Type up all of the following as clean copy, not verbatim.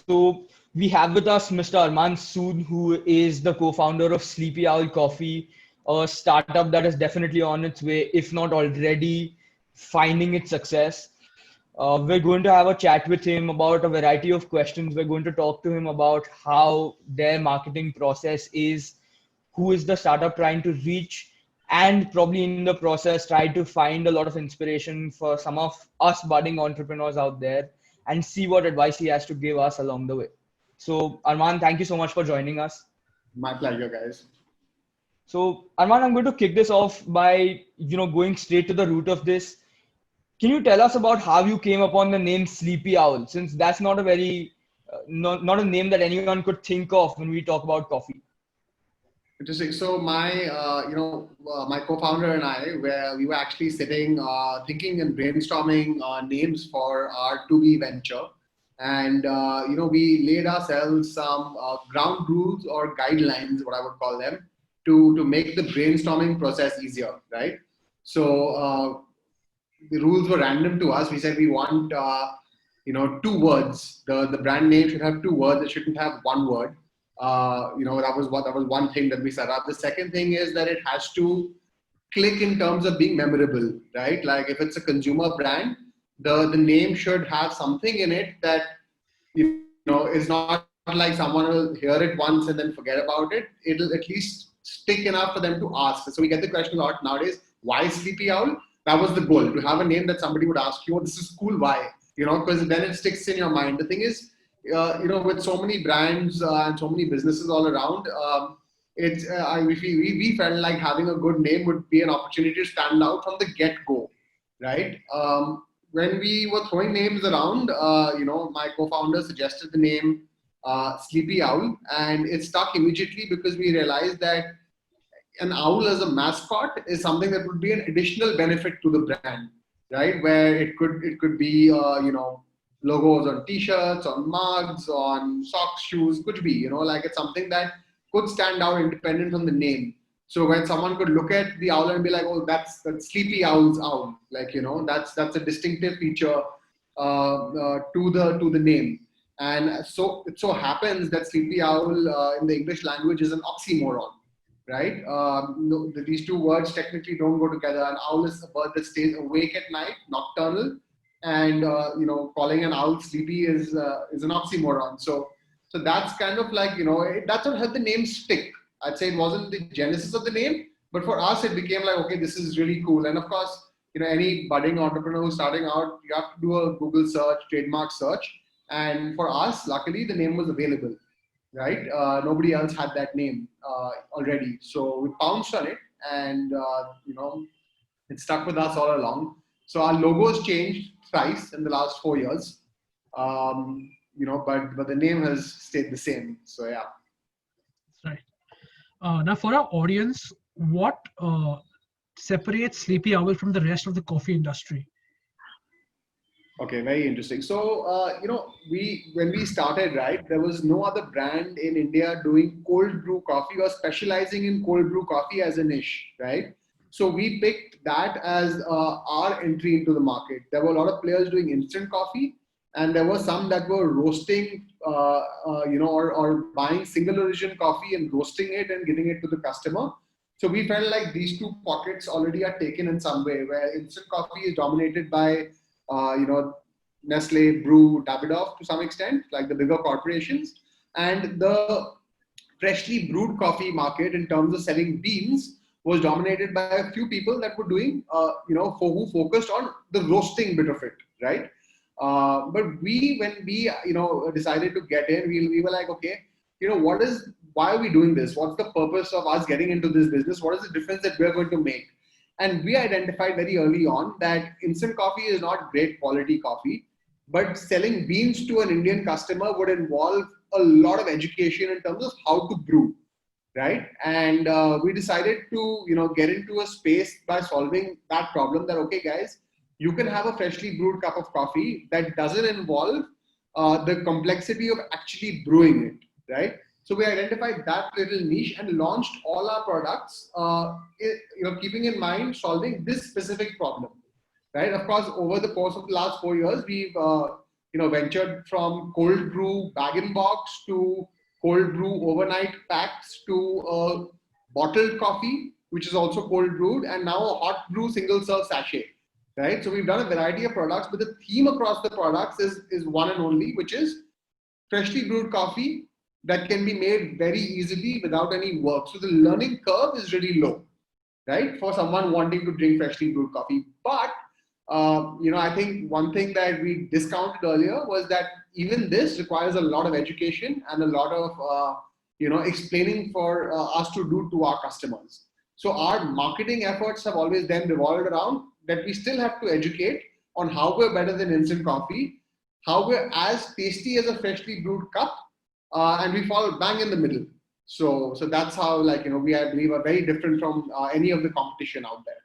So we have with us Mr. Arman Sood, who is the co-founder of Sleepy Owl Coffee, a startup that is definitely on its way, if not already finding its success. We're going to have a chat with him about a variety of questions. We're going to talk to him about how their marketing process is, who is the startup trying to reach, and probably in the process try to find a lot of inspiration for some of us budding entrepreneurs out there and see what advice he has to give us along the way. So Arman, thank you so much for joining us. My pleasure, guys. So Arman, I'm going to kick this off by going straight to the root of this. Can you tell us about how you came upon the name Sleepy Owl, since that's not a very not a name that anyone could think of when we talk about coffee? Interesting. So my co-founder and I, where we were actually sitting, thinking and brainstorming names for our to-be venture, and we laid ourselves some ground rules or guidelines, what I would call them, to make the brainstorming process easier, right? So the rules were random to us. We said we want two words. The brand name should have two words. It shouldn't have one word. That was one thing that we set up. The second thing is that it has to click in terms of being memorable, right? Like if it's a consumer brand, the name should have something in it that is not like someone will hear it once and then forget about it. It'll at least stick enough for them to ask. So we get the question a lot nowadays: why Sleepy Owl? That was the goal, to have a name that somebody would ask you, oh, this is cool, why? Because then it sticks in your mind. The thing is, with so many brands and so many businesses all around, we felt like having a good name would be an opportunity to stand out from the get-go, right? When we were throwing names around, my co-founder suggested the name Sleepy Owl, and it stuck immediately because we realized that an owl as a mascot is something that would be an additional benefit to the brand, right? Where it could be logos on t-shirts, on mugs, on socks, shoes, could be like it's something that could stand out independent from the name. So when someone could look at the owl and be like, oh, that's Sleepy Owl's owl, like that's a distinctive feature to the name. And so it so happens that Sleepy Owl in the English language is an oxymoron, right? No, these two words technically don't go together. An owl is a bird that stays awake at night, nocturnal, and calling an owl sleepy is an oxymoron. So that's kind of like that's what helped the name stick. I'd say it wasn't the genesis of the name, but for us it became like, okay, this is really cool. And of course, any budding entrepreneur who's starting out, you have to do a Google search, trademark search, and for us, luckily, the name was available, right? Nobody else had that name already. So we pounced on it, and it stuck with us all along. So our logos changed thrice in the last 4 years, but the name has stayed the same. So yeah. That's right. Now, for our audience, what separates Sleepy Owl from the rest of the coffee industry? Okay, very interesting. So, when we started, right, there was no other brand in India doing cold brew coffee or specializing in cold brew coffee as a niche, right? So we picked that as our entry into the market. There were a lot of players doing instant coffee, and there were some that were roasting, or buying single origin coffee and roasting it and giving it to the customer. So we felt like these two pockets already are taken in some way, where instant coffee is dominated by Nestle, Brew, Davidoff to some extent, like the bigger corporations, and the freshly brewed coffee market in terms of selling beans was dominated by a few people that were doing, who focused on the roasting bit of it, right? But when we, decided to get in, we were like, okay, why are we doing this? What's the purpose of us getting into this business? What is the difference that we're going to make? And we identified very early on that instant coffee is not great quality coffee, but selling beans to an Indian customer would involve a lot of education in terms of how to brew, right? And we decided to, get into a space by solving that problem that, okay, guys, you can have a freshly brewed cup of coffee that doesn't involve the complexity of actually brewing it, right? So we identified that little niche and launched all our products, keeping in mind solving this specific problem, right? Of course, over the course of the last 4 years, we've ventured from cold brew bag and box to cold brew overnight packs to bottled coffee, which is also cold brewed, and now a hot brew single serve sachet, right? So we've done a variety of products, but the theme across the products is one and only, which is freshly brewed coffee that can be made very easily without any work. So the learning curve is really low, right, for someone wanting to drink freshly brewed coffee. But I think one thing that we discounted earlier was that even this requires a lot of education and a lot of explaining for us to do to our customers. So our marketing efforts have always then revolved around that we still have to educate on how we're better than instant coffee, how we're as tasty as a freshly brewed cup, and we fall bang in the middle. So that's how, we I believe are very different from any of the competition out there.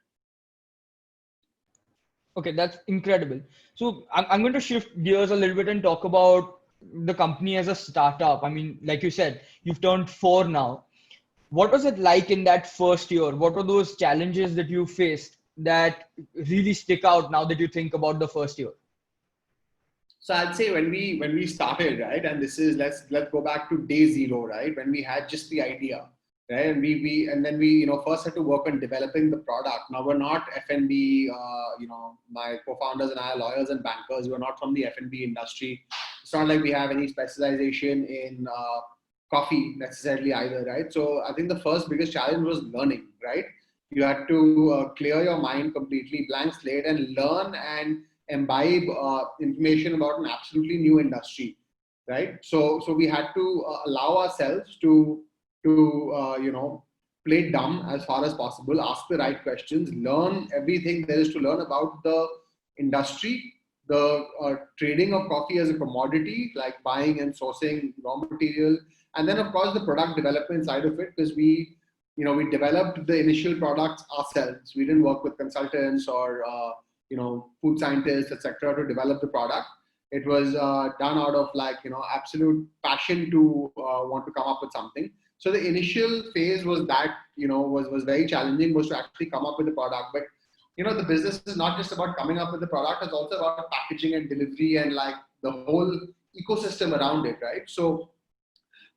Okay, that's incredible. So I'm going to shift gears a little bit and talk about the company as a startup. I mean, like you said, you've turned 4 now. What was it like in that first year? What were those challenges that you faced that really stick out now that you think about the first year? So I'd say when we started, right, and this is let's go back to day zero, right, when we had just the idea, right, and we first had to work on developing the product. Now we're not F&B, my co-founders and I are lawyers and bankers. We're not from the F&B industry. It's not like we have any specialization in coffee necessarily either, right? So I think the first biggest challenge was learning, right? You had to clear your mind completely, blank slate, and learn and imbibe information about an absolutely new industry, right? So we had to allow ourselves to play dumb as far as possible, ask the right questions, learn everything there is to learn about the industry, the trading of coffee as a commodity, like buying and sourcing raw material, and then of course the product development side of it, because we developed the initial products ourselves. We didn't work with consultants or food scientists, etc., to develop the product. It was done out of absolute passion to want to come up with something. So the initial phase was that was very challenging, was to actually come up with the product. But the business is not just about coming up with the product; it's also about packaging and delivery and the whole ecosystem around it, right? So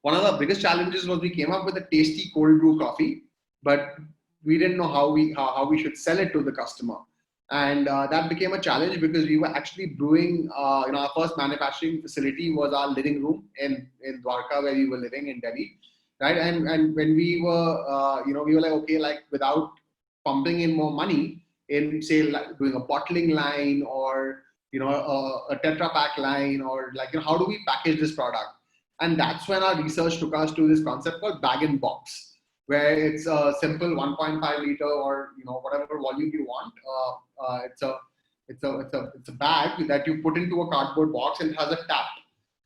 one of the biggest challenges was we came up with a tasty cold brew coffee, but we didn't know how we should sell it to the customer. And that became a challenge because we were actually brewing, our first manufacturing facility was our living room in Dwarka, where we were living in Delhi, right? And when we were, we were like, okay, without pumping in more money in, say, doing a bottling line or, a Tetra Pak line or how do we package this product? And that's when our research took us to this concept called bag and box, where it's a simple 1.5 liter or whatever volume you want. It's a bag that you put into a cardboard box and it has a tap.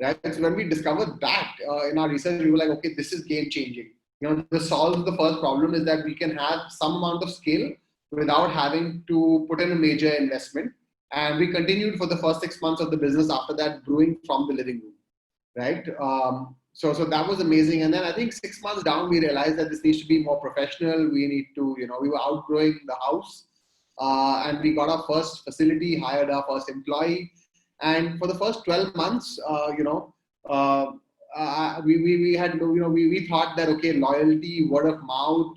Right. So when we discovered that in our research, we were like, okay, this is game changing. This solves the first problem, is that we can have some amount of scale without having to put in a major investment. And we continued for the first 6 months of the business after that, brewing from the living room. Right. So that was amazing. And then I think 6 months down, we realized that this needs to be more professional. We need to, we were outgrowing the house, and we got our first facility, hired our first employee. And for the first 12 months, we thought that, okay, loyalty, word of mouth,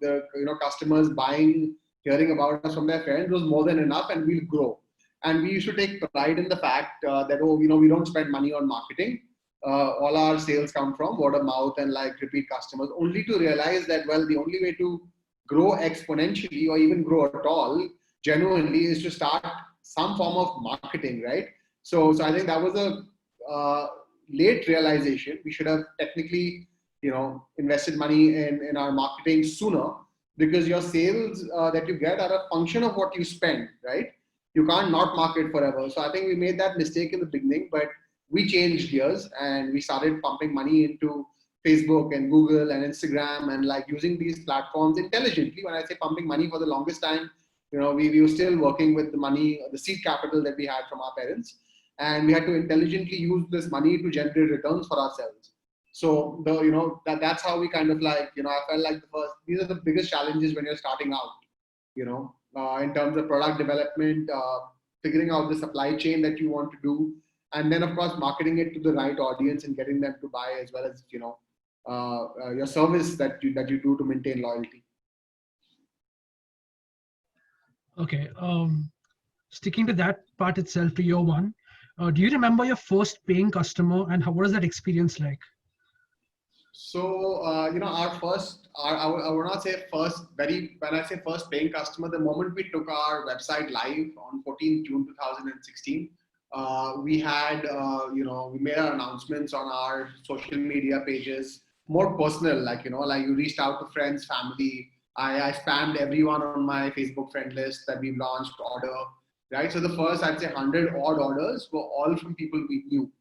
the customers buying, hearing about us from their friends was more than enough, and we'll grow. And we used to take pride in the fact that, we don't spend money on marketing. All our sales come from word of mouth and repeat customers, only to realize that, well, the only way to grow exponentially or even grow at all genuinely is to start some form of marketing, right? So I think that was a late realization. We should have technically, invested money in our marketing sooner, because your sales that you get are a function of what you spend, right? You can't not market forever. So I think we made that mistake in the beginning, but we changed gears and we started pumping money into Facebook and Google and Instagram and using these platforms intelligently. When I say pumping money, for the longest time, we were still working with the money, the seed capital that we had from our parents, and we had to intelligently use this money to generate returns for ourselves. So that's how we kind of I felt like these are the biggest challenges when you're starting out, in terms of product development, figuring out the supply chain that you want to do, and then of course marketing it to the right audience and getting them to buy, as well as your service that you do to maintain loyalty. Okay. Sticking to that part itself, to your one, do you remember your first paying customer, and what was that experience like? So, our first, I would not say first, when I say first paying customer, the moment we took our website live on 14th June 2016, we had, we made our announcements on our social media pages, more personal, like you reached out to friends, family. I spammed everyone on my Facebook friend list that we've launched order, right? So the first, I'd say 100 odd orders were all from people we knew,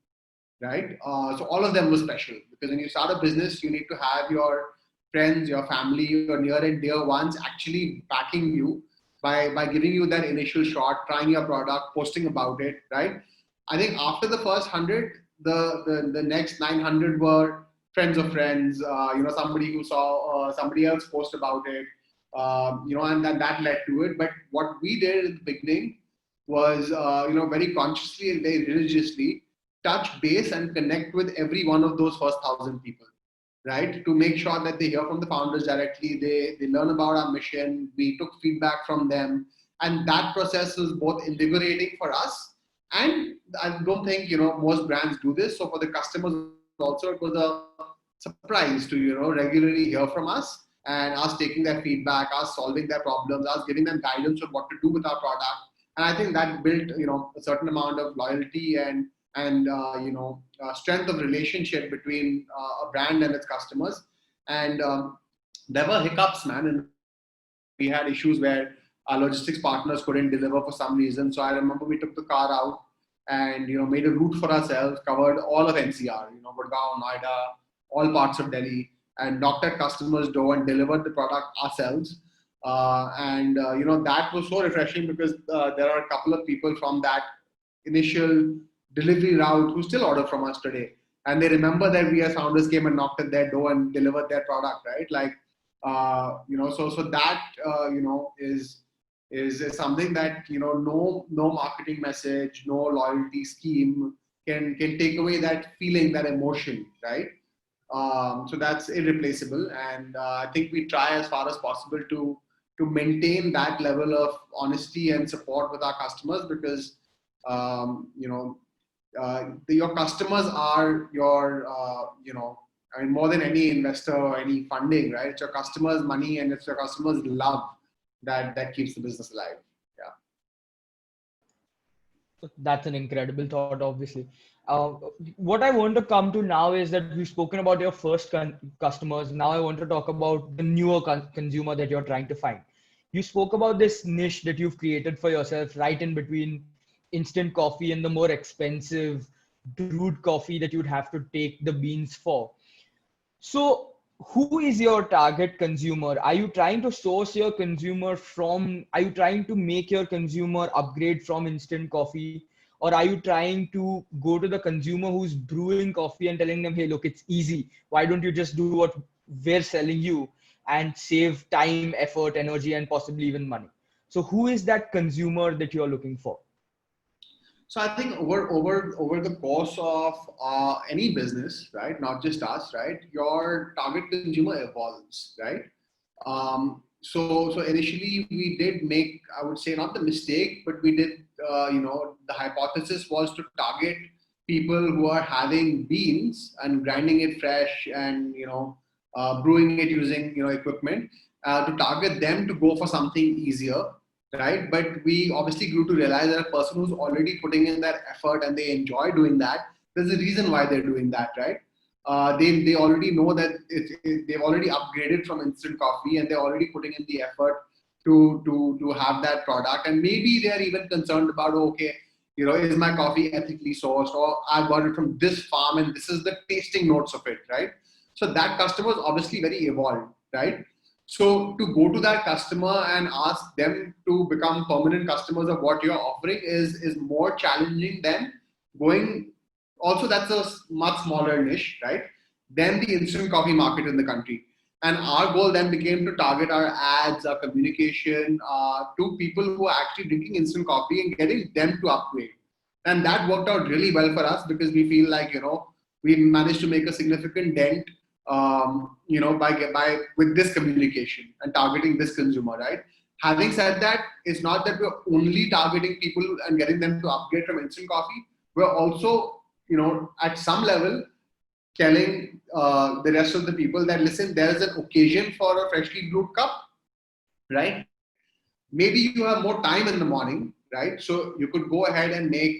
right? So all of them were special, because when you start a business, you need to have your friends, your family, your near and dear ones actually backing you by giving you that initial shot, trying your product, posting about it, right? I think after the first 100, the next 900 were friends of friends, somebody who saw somebody else post about it, and then that led to it. But what we did in the beginning was, very consciously and very religiously touch base and connect with every one of those first 1,000 people, right? To make sure that they hear from the founders directly, they learn about our mission, we took feedback from them. And that process was both invigorating for us. And I don't think, most brands do this. So for the customers also, it was a surprise to, regularly hear from us and us taking their feedback, us solving their problems, us giving them guidance on what to do with our product. And I think that built, a certain amount of loyalty and strength of relationship between a brand and its customers. And there were hiccups, man, and we had issues where our logistics partners couldn't deliver for some reason. So I remember we took the car out and made a route for ourselves, covered all of NCR, Gurgaon, Noida, all parts of Delhi, and knocked at customers' door and delivered the product ourselves. That was so refreshing, because there are a couple of people from that initial delivery route who still order from us today, and they remember that we as founders came and knocked at their door and delivered their product, right? So that is something that no marketing message, no loyalty scheme can take away that feeling, that emotion, right? So that's irreplaceable, and I think we try as far as possible to maintain that level of honesty and support with our customers, because your customers are your, more than any investor or any funding, right? It's your customers' money and it's your customers' love that keeps the business alive. Yeah. That's an incredible thought, obviously. What I want to come to now is that we've spoken about your first customers. Now I want to talk about the newer consumer that you're trying to find. You spoke about this niche that you've created for yourself, right in between instant coffee and the more expensive brewed coffee that you'd have to take the beans for. So who is your target consumer? Are you trying to source your consumer are you trying to make your consumer upgrade from instant coffee? Or are you trying to go to the consumer who's brewing coffee and telling them, hey, look, it's easy. Why don't you just do what we're selling you and save time, effort, energy, and possibly even money? So who is that consumer that you're looking for? So I think over the course of any business, right, not just us, right, your target consumer evolves, right? So initially we did make, I would say, not the mistake, but we did, the hypothesis was to target people who are having beans and grinding it fresh and brewing it using equipment, to target them to go for something easier. Right, but we obviously grew to realize that a person who's already putting in that effort and they enjoy doing that, there's a reason why they're doing that, right? They already know that they've already upgraded from instant coffee and they're already putting in the effort to have that product, and maybe they're even concerned about, okay, is my coffee ethically sourced, or I got it from this farm and this is the tasting notes of it, right? So that customer is obviously very evolved, right? So to go to that customer and ask them to become permanent customers of what you're offering is more challenging than going. Also, that's a much smaller niche, right, than the instant coffee market in the country. And our goal then became to target our ads, our communication to people who are actually drinking instant coffee and getting them to upgrade. And that worked out really well for us because we feel like, we managed to make a significant dent, by with this communication and targeting this consumer, right? Having said that, it's not that we're only targeting people and getting them to upgrade from instant coffee. We're also, at some level, telling the rest of the people that, listen, there is an occasion for a freshly brewed cup, right? Maybe you have more time in the morning, right? So you could go ahead and make,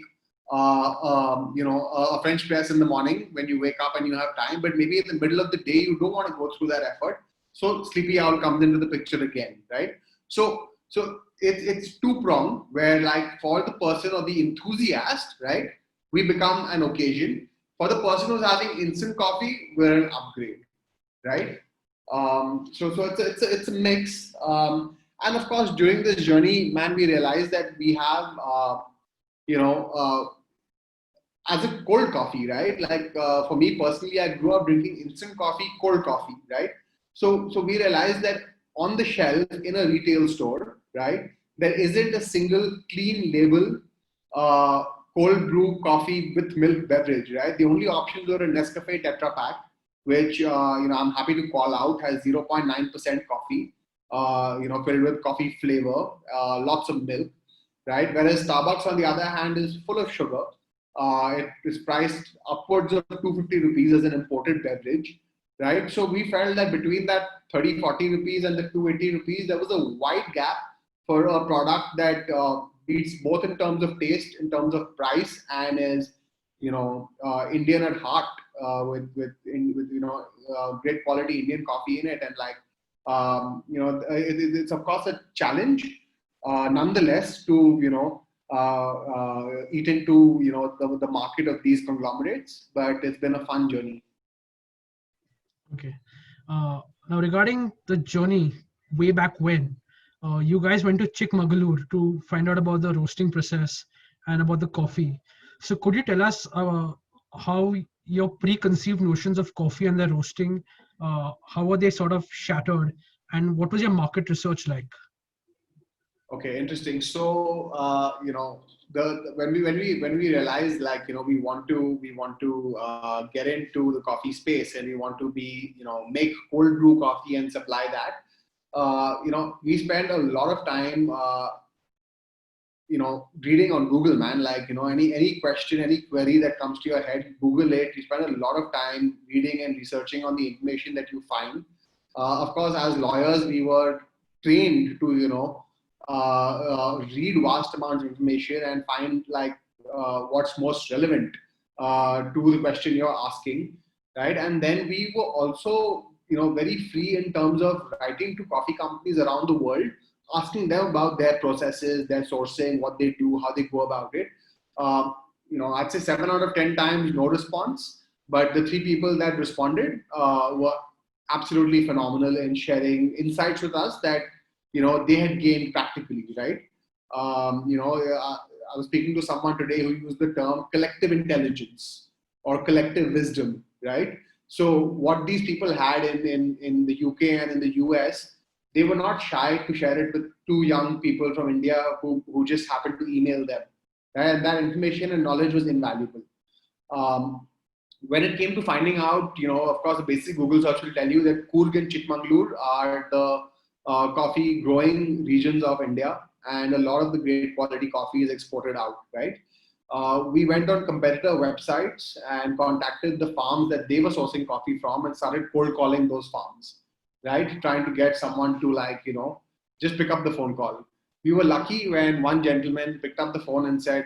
a French press in the morning when you wake up and you have time. But maybe in the middle of the day, you don't want to go through that effort. So Sleepy Owl comes into the picture again, right? So it's two-pronged, where like for the person or the enthusiast, right, we become an occasion. For the person who's having instant coffee, we're an upgrade, right? So it's a mix. And of course, during this journey, man, we realized that we have, as a cold coffee, right? Like for me personally, I grew up drinking instant coffee, cold coffee, right? So we realized that on the shelf in a retail store, right, there isn't a single clean label cold brew coffee with milk beverage, right? The only options are a Nescafe Tetra Pak, which I'm happy to call out, has 0.9% coffee, filled with coffee flavor, lots of milk, right? Whereas Starbucks, on the other hand, is full of sugar. It is priced upwards of 250 rupees as an imported beverage, right? So we felt that between that 30, 40 rupees and the 280 rupees, there was a wide gap for a product that beats both in terms of taste, in terms of price, and is, Indian at heart, with great quality Indian coffee in it. And like, it's of course a challenge, nonetheless, to eat into the market of these conglomerates, but it's been a fun journey. Okay. Now regarding the journey way back when, you guys went to Chikmagalur to find out about the roasting process and about the coffee. So could you tell us how your preconceived notions of coffee and the roasting, how were they sort of shattered, and what was your market research like? Okay, interesting. So when we realized, like, we want to get into the coffee space, and we want to be, make cold brew coffee and supply that. We spend a lot of time reading on Google, man. Like, any question, any query that comes to your head, Google it. You spend a lot of time reading and researching on the information that you find. Of course, as lawyers, we were trained to read vast amounts of information and find like what's most relevant to the question you're asking, right? And then we were also very free in terms of writing to coffee companies around the world, asking them about their processes, their sourcing, what they do, how they go about it. I'd say 7 out of 10 times no response, but the 3 people that responded were absolutely phenomenal in sharing insights with us that they had gained practically, right? I was speaking to someone today who used the term collective intelligence or collective wisdom, right? So what these people had in the UK and in the US, they were not shy to share it with 2 young people from India who just happened to email them. Right? And that information and knowledge was invaluable. When it came to finding out, of course, the basic Google search will tell you that Coorg and Chikmagalur are the coffee growing regions of India, and a lot of the great quality coffee is exported out, right? We went on competitor websites and contacted the farms that they were sourcing coffee from and started cold calling those farms, right? Trying to get someone to just pick up the phone call. We were lucky when one gentleman picked up the phone and said,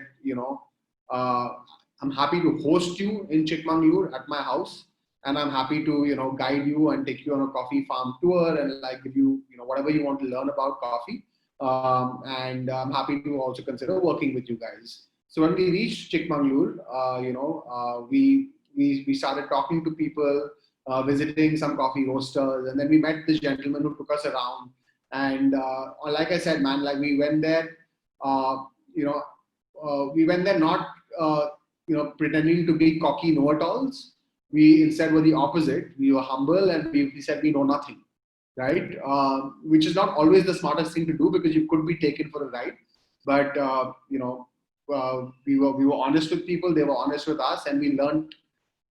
I'm happy to host you in Chikmagalur at my house, and I'm happy to guide you and take you on a coffee farm tour and like give you whatever you want to learn about coffee. And I'm happy to also consider working with you guys. So when we reached Chikmagalur, we started talking to people, visiting some coffee roasters, and then we met this gentleman who took us around. And like I said, man, like we went there, not pretending to be cocky know-it-alls. We instead were the opposite. We were humble, and we said we know nothing, right? Which is not always the smartest thing to do, because you could be taken for a ride. But we were honest with people, they were honest with us, and we learned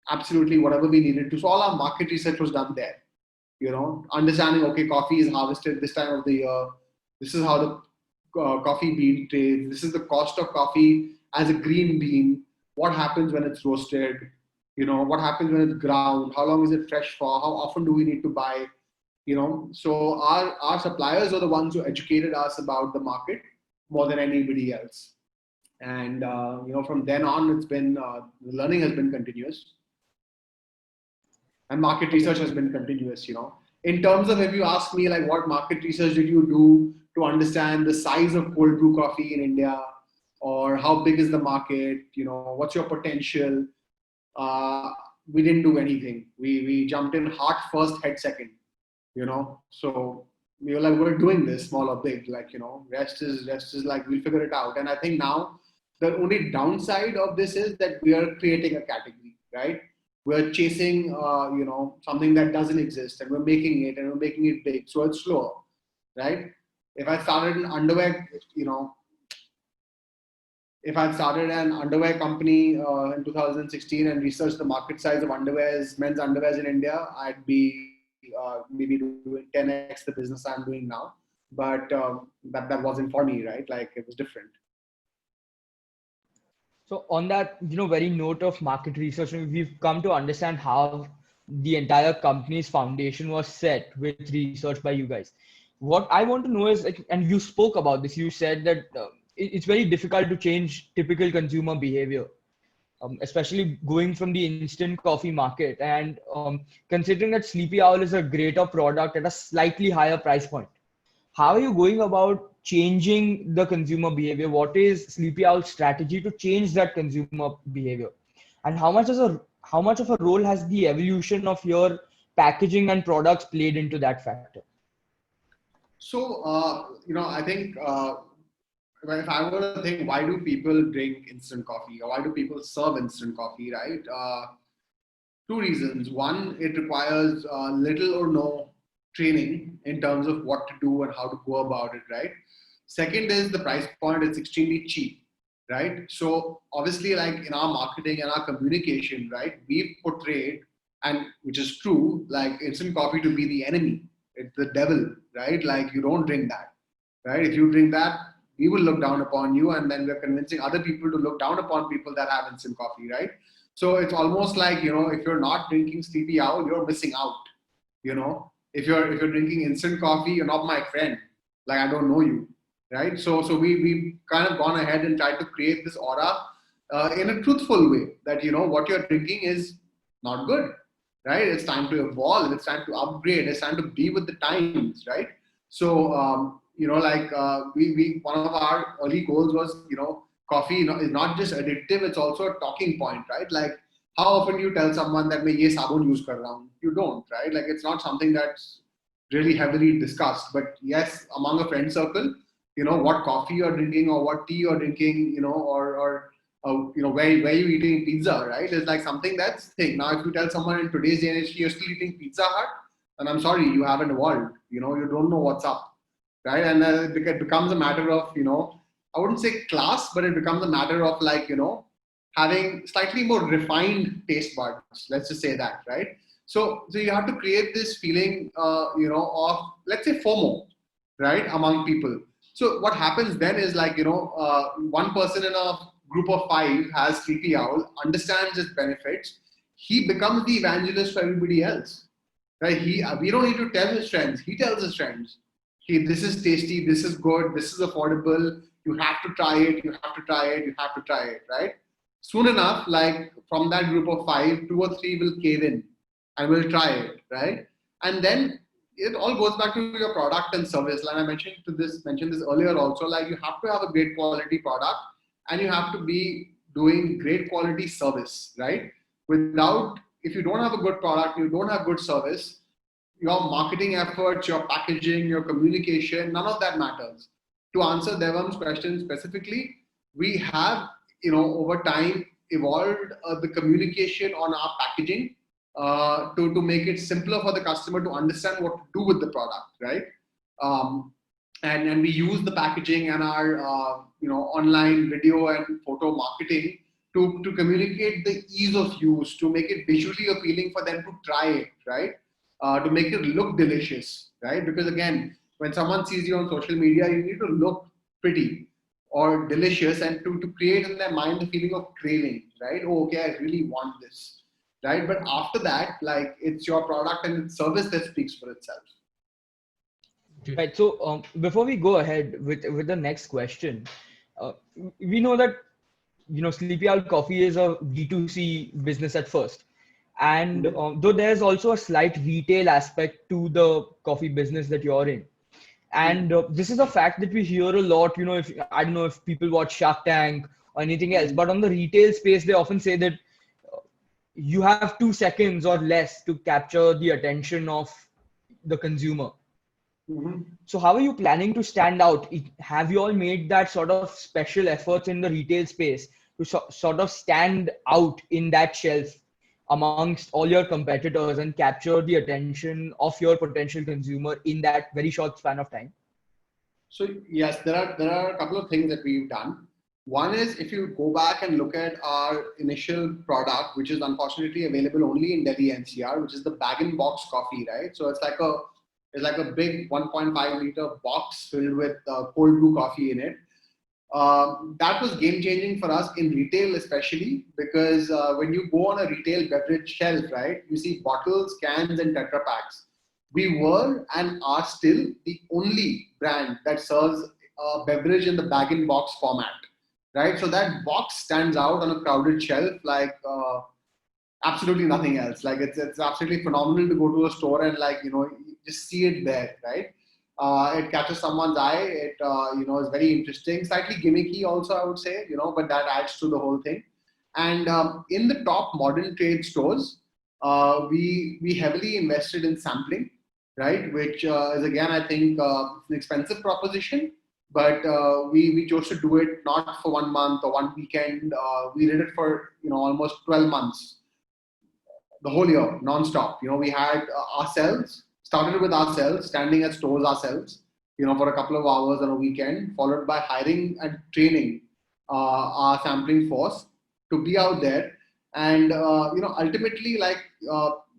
absolutely whatever we needed to. So all our market research was done there. Understanding, okay, coffee is harvested this time of the year. This is how the coffee bean trades. This is the cost of coffee as a green bean. What happens when it's roasted? What happens when it's ground? How long is it fresh for? How often do we need to buy? So our suppliers are the ones who educated us about the market more than anybody else. And from then on, it's been the learning has been continuous, and market research has been continuous. In terms of, if you ask me, like, what market research did you do to understand the size of cold brew coffee in India, or how big is the market? What's your potential? We didn't do anything. We jumped in heart first, head second. So we were like, we're doing this, small or big. Rest is like, we'll figure it out. And I think now the only downside of this is that we are creating a category, right? We're chasing, something that doesn't exist, and we're making it big. So it's slower, right? If I started an underwear, if I'd started an underwear company in 2016 and researched the market size of men's underwears in India, I'd be maybe doing 10x the business I'm doing now. But that wasn't for me, right? Like, it was different. So on that, very note of market research, we've come to understand how the entire company's foundation was set with research by you guys. What I want to know is, and you spoke about this, you said that it's very difficult to change typical consumer behavior, especially going from the instant coffee market, and considering that Sleepy Owl is a greater product at a slightly higher price point. How are you going about changing the consumer behavior? What is Sleepy Owl's strategy to change that consumer behavior? And how much of a role has the evolution of your packaging and products played into that factor? So, I think if I were to think, why do people drink instant coffee, or why do people serve instant coffee, right? Two reasons. One, it requires little or no training in terms of what to do and how to go about it, right? Second is the price point. It's extremely cheap, right? So obviously, like, in our marketing and our communication, right, we've portrayed, and which is true, like, instant coffee to be the enemy. It's the devil, right? Like, you don't drink that, right? If you drink that, we will look down upon you, and then we're convincing other people to look down upon people that have instant coffee, right? So it's almost like, if you're not drinking Sleepy Owl, you're missing out. If you're drinking instant coffee, you're not my friend. Like, I don't know you, right? So we kind of gone ahead and tried to create this aura in a truthful way, that what you're drinking is not good, right? It's time to evolve. It's time to upgrade. It's time to be with the times, right? So we one of our early goals was, coffee is not just addictive, it's also a talking point, right? Like, how often do you tell someone that मैं ये साबुन use कर रहा हूँ? You don't, right? Like, it's not something that's really heavily discussed. But yes, among a friend circle, what coffee you're drinking, or what tea you're drinking, or where you're eating pizza, right? It's like something that's thing. Now, if you tell someone in today's day and age you're still eating Pizza Hut, then I'm sorry, you haven't evolved. You don't know what's up, right? And it becomes a matter of, I wouldn't say class, but it becomes a matter of, like, having slightly more refined taste buds. Let's just say that, right? So you have to create this feeling, of, let's say, FOMO, right, among people. So what happens then is, like, one person in a group of 5 has Sleepy Owl, understands its benefits. He becomes the evangelist for everybody else, right? We don't need to tell his friends. He tells his friends, this is tasty, this is good, this is affordable. You have to try it. You have to try it. You have to try it, right? Soon enough, like, from that group of 5, 2 or 3 will cave in and will try it, right? And then it all goes back to your product and service. Like I mentioned this earlier also, like, you have to have a great quality product, and you have to be doing great quality service, right? If you don't have a good product, you don't have good service, your marketing efforts, your packaging, your communication, none of that matters. To answer Devam's question specifically, we have, over time evolved the communication on our packaging to make it simpler for the customer to understand what to do with the product, right? and we use the packaging and our online video and photo marketing to communicate the ease of use, to make it visually appealing for them to try it, right? To make it look delicious, right? Because again, when someone sees you on social media, you need to look pretty or delicious, and to create in their mind the feeling of craving, right? Oh, okay, I really want this, right? But after that, like, it's your product and its service that speaks for itself. Okay. Right. So before we go ahead with the next question, uh, we know that Sleepy Owl Coffee is a B2C business at first, and though there's also a slight retail aspect to the coffee business that you're in, and this is a fact that we hear a lot. If I don't know if people watch Shark Tank or anything else, but on the retail space, they often say that you have 2 seconds or less to capture the attention of the consumer. So how are you planning to stand out? Have you all made that sort of special efforts in the retail space to sort of stand out in that shelf amongst all your competitors and capture the attention of your potential consumer in that very short span of time? So yes, there are a couple of things that we've done. One is, if you go back and look at our initial product, which is unfortunately available only in Delhi NCR, which is the bag-in-box coffee, right? So it's like a big 1.5 liter box filled with cold brew coffee in it. That was game changing for us in retail, especially because when you go on a retail beverage shelf, right, you see bottles, cans, and Tetra Packs. We were and are still the only brand that serves a beverage in the bag-in-box format, right? So that box stands out on a crowded shelf like absolutely nothing else. Like, it's absolutely phenomenal to go to a store and, like, just see it there, right? It catches someone's eye. It is very interesting, slightly gimmicky also, I would say, but that adds to the whole thing. And in the top modern trade stores, we heavily invested in sampling, right? Which is, again, I think, an expensive proposition, but we chose to do it not for 1 month or one weekend. We did it for almost 12 months, the whole year, non-stop. We had started with ourselves, standing at stores ourselves, for a couple of hours on a weekend, followed by hiring and training our sampling force to be out there. And, ultimately, like,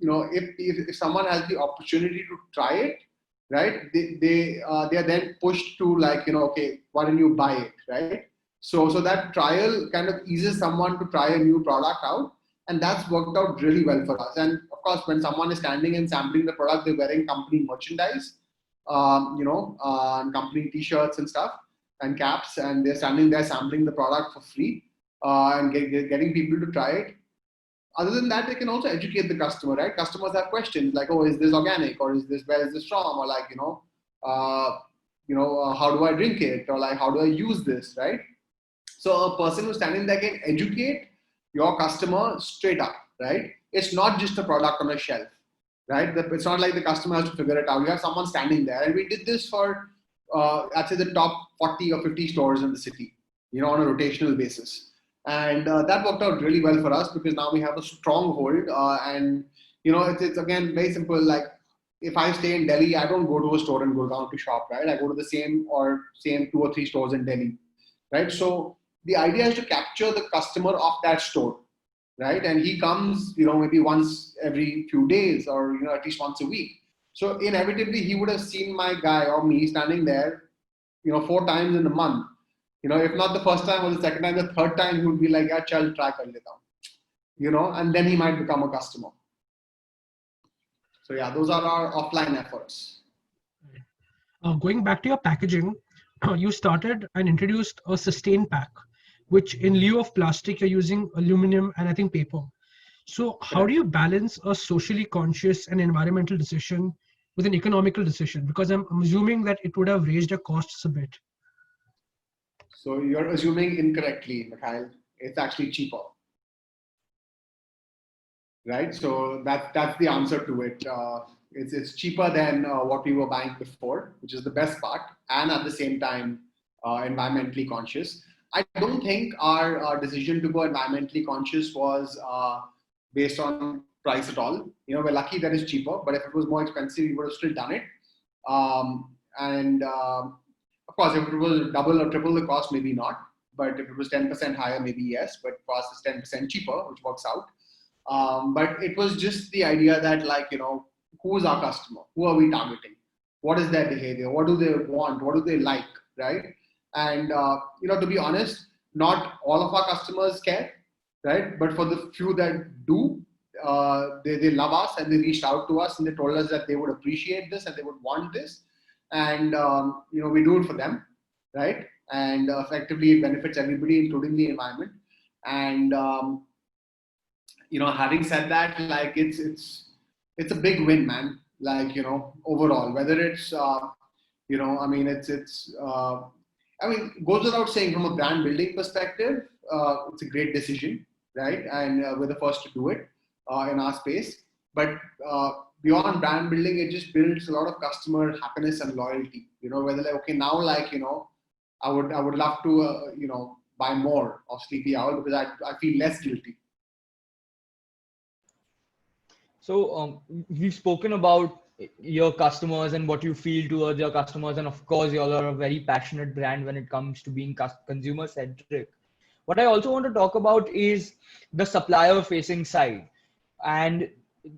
if someone has the opportunity to try it, right, they are then pushed to, like, okay, why don't you buy it, right? So that trial kind of eases someone to try a new product out. And that's worked out really well for us. And of course, when someone is standing and sampling the product, they're wearing company merchandise, and company t-shirts and stuff and caps, and they're standing there sampling the product for free and getting people to try it. Other than that, they can also educate the customer, right? Customers have questions like, oh, is this organic, or where is this from, or like, how do I drink it, or like, how do I use this, right? So a person who's standing there can educate your customer straight up, right? It's not just a product on a shelf, right? It's not like the customer has to figure it out. You have someone standing there, and we did this for, I'd say, the top 40 or 50 stores in the city, on a rotational basis. And that worked out really well for us because now we have a stronghold. And, it's again very simple. Like, if I stay in Delhi, I don't go to a store in Gurgaon to shop, right? I go to the same 2 or 3 stores in Delhi, right? So the idea is to capture the customer of that store, right? And he comes, maybe once every few days, or, at least once a week. So inevitably, he would have seen my guy or me standing there, 4 times in a month. If not the first time or the second time, the third time, he would be like, yeah, chal, try kar leta hu. And then he might become a customer. So yeah, those are our offline efforts. Going back to your packaging, you started and introduced a sustain pack, which in lieu of plastic, you're using aluminum and I think paper. So how do you balance a socially conscious and environmental decision with an economical decision? Because I'm assuming that it would have raised your costs a bit. So you're assuming incorrectly, Mikhail. It's actually cheaper, right? So that's the answer to it. It's cheaper than what we were buying before, which is the best part, and at the same time, environmentally conscious. I don't think our decision to go environmentally conscious was based on price at all. We're lucky that it's cheaper, but if it was more expensive, we would have still done it. And Of course, if it was double or triple the cost, maybe not. But if it was 10% higher, maybe yes. But cost is 10% cheaper, which works out. But it was just the idea that, like, who is our customer? Who are we targeting? What is their behavior? What do they want? What do they like? Right? And to be honest, not all of our customers care, right? But for the few that do, they love us, and they reached out to us and they told us that they would appreciate this and they would want this, and we do it for them, right? And effectively, it benefits everybody, including the environment. And having said that, like, it's a big win, man. Like, overall, whether it's it goes without saying, from a brand building perspective, it's a great decision, right? And we're the first to do it in our space. But beyond brand building, it just builds a lot of customer happiness and loyalty. Whether, like, okay, now, like, I would love to buy more of Sleepy Owl because I feel less guilty. So we've spoken about your customers and what you feel towards your customers, and of course, you all are a very passionate brand when it comes to being consumer centric. What I also want to talk about is the supplier facing side and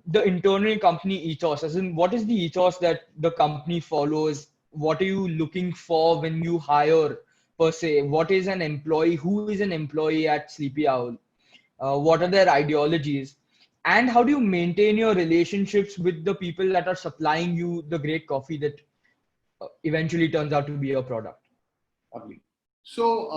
the internal company ethos. As in, what is the ethos that the company follows? What are you looking for when you hire, per se? What is an employee? Who is an employee at Sleepy Owl? What are their ideologies? And how do you maintain your relationships with the people that are supplying you the great coffee that eventually turns out to be your product? Lovely. So,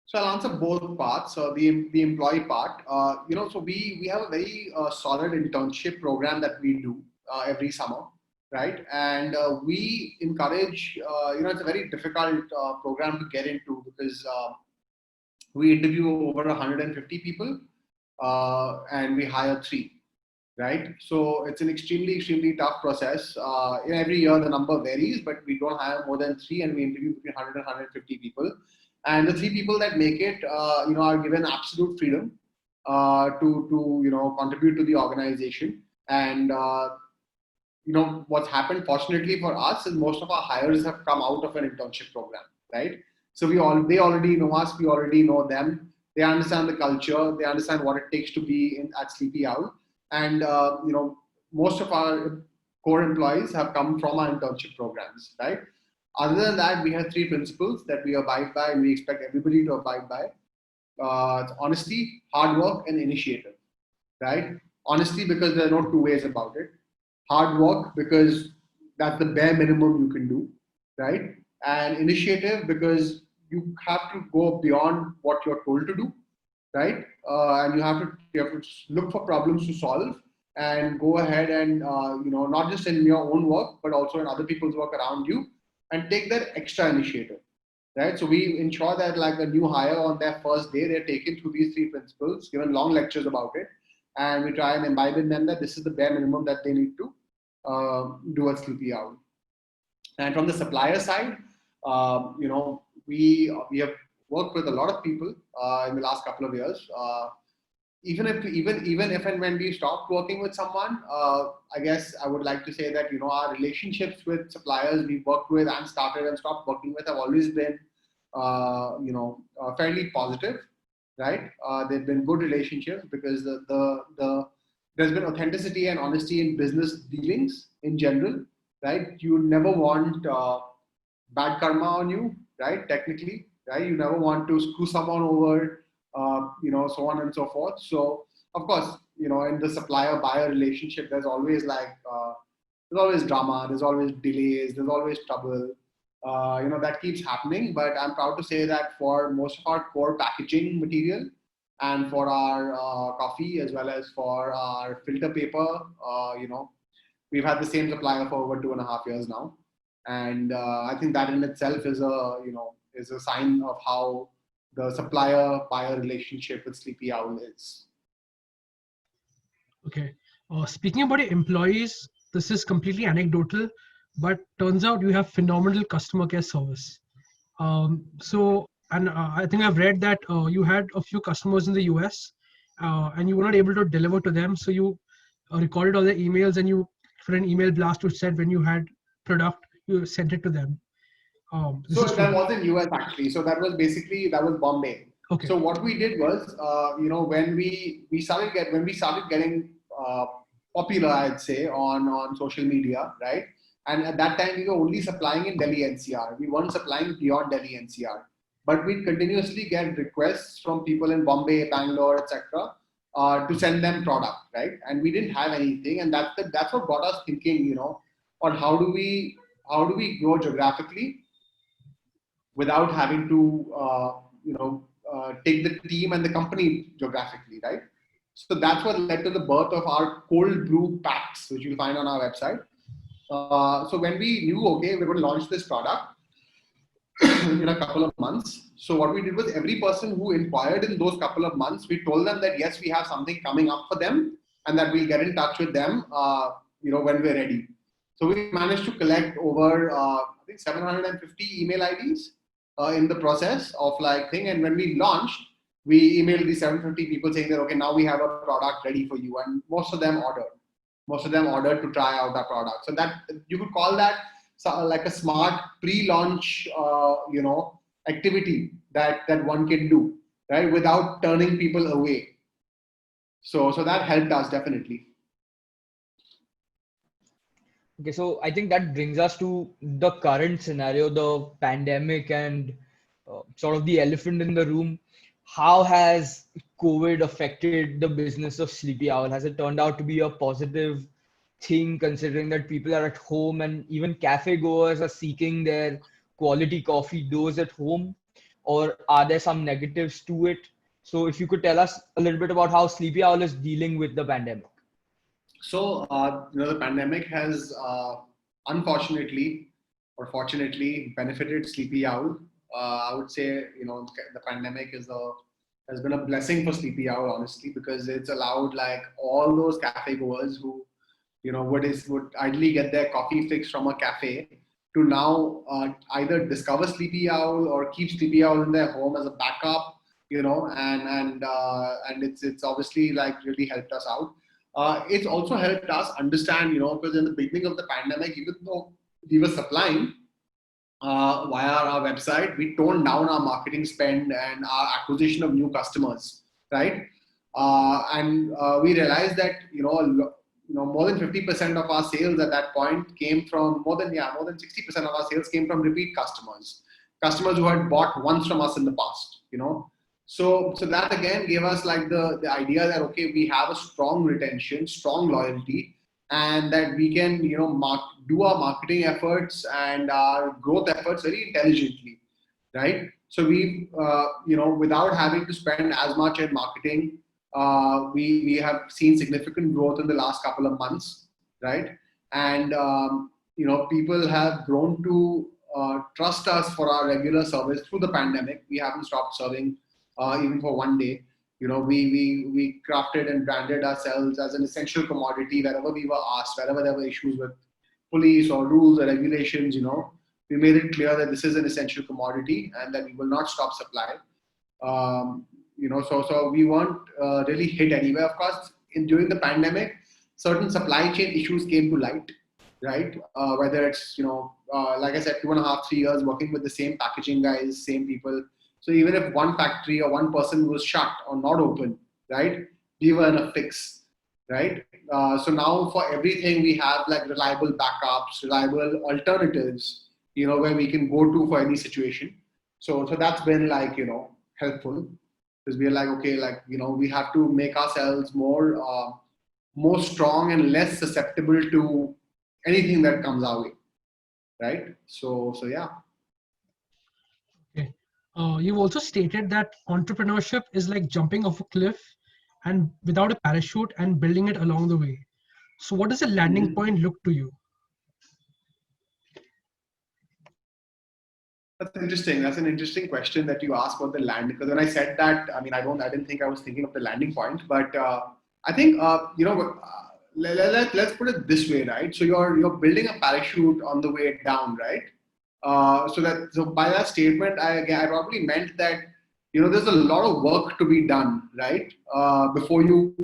so I'll answer both parts. So the employee part, so we have a very solid internship program that we do every summer, right? And we encourage, it's a very difficult program to get into because we interview over 150 people. And we hire 3, right? So it's an extremely tough process. Every year the number varies, but we don't hire more than 3, and we interview between 100 and 150 people. And the 3 people that make it, are given absolute freedom to contribute to the organization. And what's happened, fortunately for us, is most of our hires have come out of an internship program, right? So they already know us, we already know them. They understand the culture. They understand what it takes to be at Sleepy Owl. And, most of our core employees have come from our internship programs, right? Other than that, we have 3 principles that we abide by and we expect everybody to abide by. It's honesty, hard work, and initiative, right? Honesty, because there are no 2 ways about it. Hard work, because that's the bare minimum you can do, right? And initiative, because you have to go beyond what you're told to do, right? And you have to look for problems to solve and go ahead and not just in your own work but also in other people's work around you, and take that extra initiative, right? So we ensure that, like, a new hire on their first day, they're taken through these 3 principles, given long lectures about it, and we try and imbibe in them that this is the bare minimum that they need to do at Sleepy Owl. And from the supplier side, we have worked with a lot of people in the last couple of years. Even if and when we stopped working with someone, I guess I would like to say that our relationships with suppliers we've worked with and started and stopped working with have always been fairly positive, right? They've been good relationships because there's been authenticity and honesty in business dealings in general, right? You never want bad karma on you, right? Technically, right? You never want to screw someone over, so on and so forth. So, of course, in the supplier-buyer relationship, there's always drama, there's always delays, there's always trouble. That keeps happening. But I'm proud to say that for most of our core packaging material and for our coffee, as well as for our filter paper, we've had the same supplier for over 2.5 years now. And I think that in itself is a sign of how the supplier-buyer relationship with Sleepy Owl is. Okay. Speaking about your employees, this is completely anecdotal, but turns out you have phenomenal customer care service. I think I've read that you had a few customers in the US and you were not able to deliver to them. So you recorded all the emails and you put an email blast which said when you had product, you sent it to them? This So is that for was in US actually. So that was basically that was Bombay. okay. So what we did was, when we started getting popular, I'd say on social media, right? And at that time we were only supplying in Delhi NCR. We weren't supplying beyond Delhi NCR. But we continuously get requests from people in Bombay, Bangalore, etc. To send them product, right? And we didn't have anything, and that's what got us thinking, on how do we grow geographically without having to take the team and the company geographically, right? So that's what led to the birth of our cold brew packs, which you'll find on our website. So when we knew, okay, we're going to launch this product in a couple of months. So what we did was every person who inquired in those couple of months, we told them that yes, we have something coming up for them, and that we'll get in touch with them, when we're ready. So we managed to collect over, I think 750 email IDs in the process of thing. And when we launched, we emailed the 750 people saying that, okay, now we have a product ready for you. And most of them ordered to try out our product. So that you could call that like a smart pre-launch, activity that one can do, right? Without turning people away. So that helped us definitely. Okay, so I think that brings us to the current scenario, the pandemic, and sort of the elephant in the room. How has COVID affected the business of Sleepy Owl? Has it turned out to be a positive thing, considering that people are at home and even cafe goers are seeking their quality coffee dose at home? Or are there some negatives to it? So if you could tell us a little bit about how Sleepy Owl is dealing with the pandemic. So, the pandemic has, unfortunately or fortunately, benefited Sleepy Owl. I would say, the pandemic has been a blessing for Sleepy Owl, honestly, because it's allowed all those cafe goers who, would ideally get their coffee fix from a cafe to now either discover Sleepy Owl or keep Sleepy Owl in their home as a backup, and it's obviously really helped us out. It's also helped us understand, because in the beginning of the pandemic, even though we were supplying via our website, we toned down our marketing spend and our acquisition of new customers, right? And we realized that, more than 50% of our sales at that point came from more than 60% of our sales came from repeat customers who had bought once from us in the past, So that again gave us the idea that, okay, we have a strong retention, strong loyalty, and that we can, do our marketing efforts and our growth efforts very intelligently, right? So we, without having to spend as much in marketing, we have seen significant growth in the last couple of months, right? And, people have grown to trust us for our regular service through the pandemic. We haven't stopped serving even for one day. We crafted and branded ourselves as an essential commodity wherever we were asked, wherever there were issues with police or rules or regulations, we made it clear that this is an essential commodity and that we will not stop supply. So we weren't really hit anywhere. Of course, during the pandemic, certain supply chain issues came to light, right? Whether it's, like I said, 2.5, 3 years working with the same packaging guys, same people. So even if one factory or one person was shut or not open, right, we were in a fix, right? So now for everything we have reliable backups, reliable alternatives, where we can go to for any situation. So that's been helpful, because we're okay, we have to make ourselves more strong and less susceptible to anything that comes our way, right? So yeah. Okay. You've also stated that entrepreneurship is like jumping off a cliff and without a parachute and building it along the way. So what does a landing point look to you? That's interesting. That's an interesting question that you asked about the land. Because when I said that, I didn't think I was thinking of the landing point. But I think, let's put it this way, right? So you're building a parachute on the way down, right? So by that statement, I probably meant that, there's a lot of work to be done, right? Before you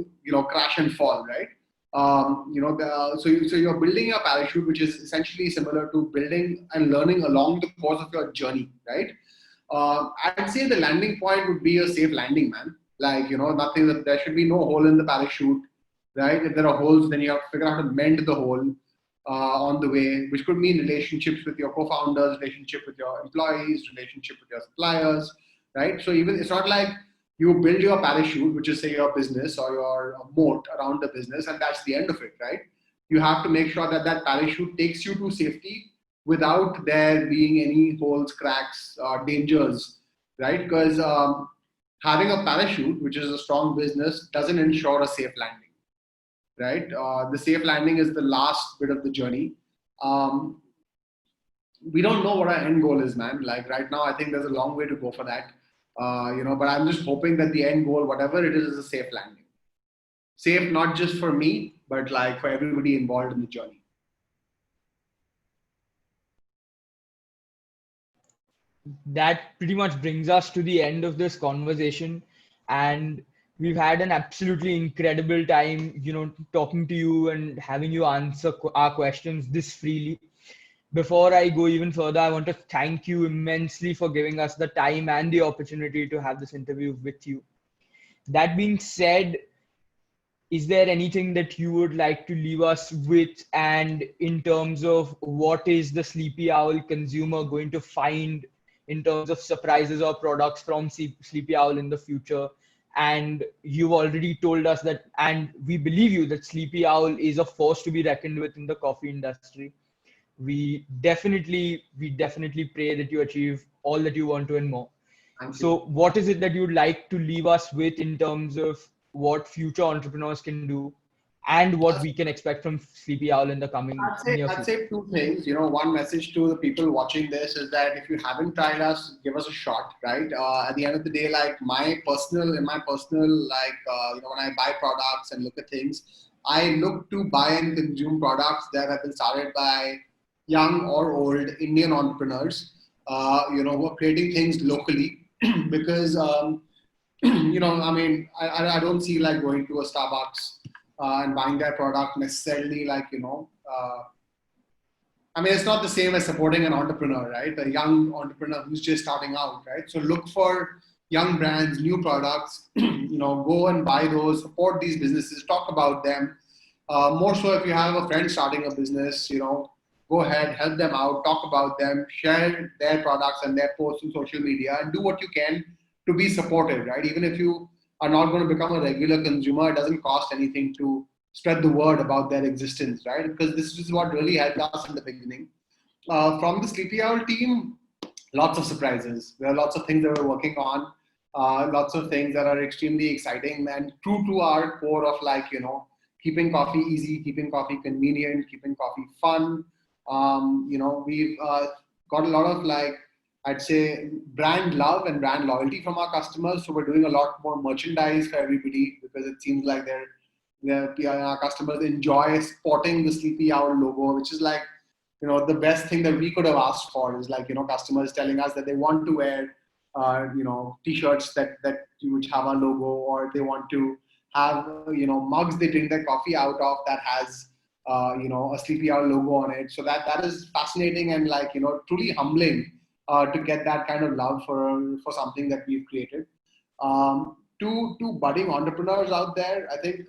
crash and fall, right? So you're building a parachute, which is essentially similar to building and learning along the course of your journey, right? I'd say the landing point would be a safe landing, man. Like, nothing that there should be no hole in the parachute, right? If there are holes, then you have to figure out how to mend the hole on the way, which could mean relationships with your co-founders, relationship with your employees, relationship with your suppliers, right? So even it's not like you build your parachute, which is say your business or your moat around the business, and that's the end of it, right? You have to make sure that that parachute takes you to safety without there being any holes, cracks, dangers, right? Because having a parachute, which is a strong business, doesn't ensure a safe landing, right? The safe landing is the last bit of the journey. We don't know what our end goal is, man. Like right now, I think there's a long way to go for that. But I'm just hoping that the end goal, whatever it is a safe landing. Safe not just for me, but like for everybody involved in the journey. That pretty much brings us to the end of this conversation, and we've had an absolutely incredible time, talking to you and having you answer our questions this freely. Before I go even further, I want to thank you immensely for giving us the time and the opportunity to have this interview with you. That being said, is there anything that you would like to leave us with? And in terms of what is the Sleepy Owl consumer going to find in terms of surprises or products from Sleepy Owl in the future? And you've already told us that, and we believe you, that Sleepy Owl is a force to be reckoned with in the coffee industry. We definitely pray that you achieve all that you want to and more. So what is it that you'd like to leave us with in terms of what future entrepreneurs can do and what we can expect from Sleepy Owl in the coming near future? I'd say two things. One message to the people watching this is that if you haven't tried us, give us a shot, right? At the end of the day, like when I buy products and look at things, I look to buy and consume products that have been started by young or old Indian entrepreneurs, who are creating things locally because, I don't see like going to a Starbucks and buying their product necessarily it's not the same as supporting an entrepreneur, right? A young entrepreneur who's just starting out, right? So look for young brands, new products, go and buy those, support these businesses, talk about them. More so if you have a friend starting a business, go ahead, help them out, talk about them, share their products and their posts on social media, and do what you can to be supportive, right? Even if you are not going to become a regular consumer, it doesn't cost anything to spread the word about their existence, right? Because this is what really helped us in the beginning. From the Sleepy Owl team, lots of surprises. There are lots of things that we're working on, lots of things that are extremely exciting and true to our core of keeping coffee easy, keeping coffee convenient, keeping coffee fun. We've got a lot of I'd say brand love and brand loyalty from our customers. So we're doing a lot more merchandise for everybody because it seems like our customers enjoy sporting the Sleepy Owl logo, which is the best thing that we could have asked for is customers telling us that they want to wear, t-shirts which have our logo, or they want to have, mugs they drink their coffee out of that has, a Sleepy Owl logo on it. So that is fascinating and truly humbling to get that kind of love for something that we've created. To budding entrepreneurs out there, I think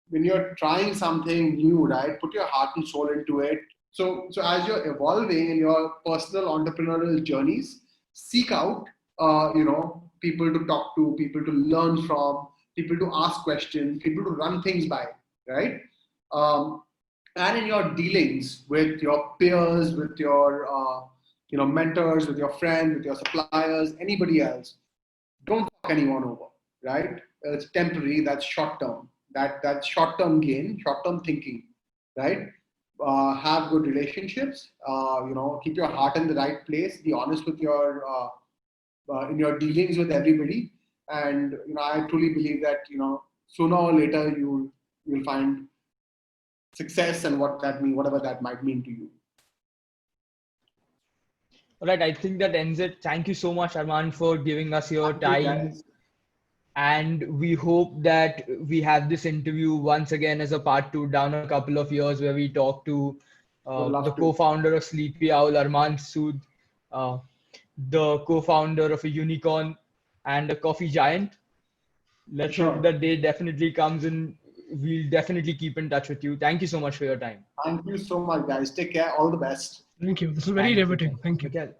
when you're trying something new, right, put your heart and soul into it. So as you're evolving in your personal entrepreneurial journeys, seek out people to talk to, people to learn from, people to ask questions, people to run things by, right? And in your dealings with your peers, with your mentors, with your friends, with your suppliers, anybody else, don't fuck anyone over, right? It's temporary. That's short term. That's short term gain, short term thinking, right? Have good relationships. Keep your heart in the right place. Be honest with your in your dealings with everybody. And I truly believe that sooner or later you'll find success and whatever that might mean to you. All right, I think that ends it. Thank you so much, Arman, for giving us your time. And we hope that we have this interview once again as a part 2 down a couple of years, where we talk to Would love the to. co-founder of Sleepy Owl, Arman Sood, uh, the co-founder of a unicorn and a coffee giant. Let's Sure. hope that day definitely comes, and we'll definitely keep in touch with you. Thank you so much for your time. Thank you so much, guys. Take care. All the best. Thank you. This is very Thank you. riveting. Thank you. Mikhail.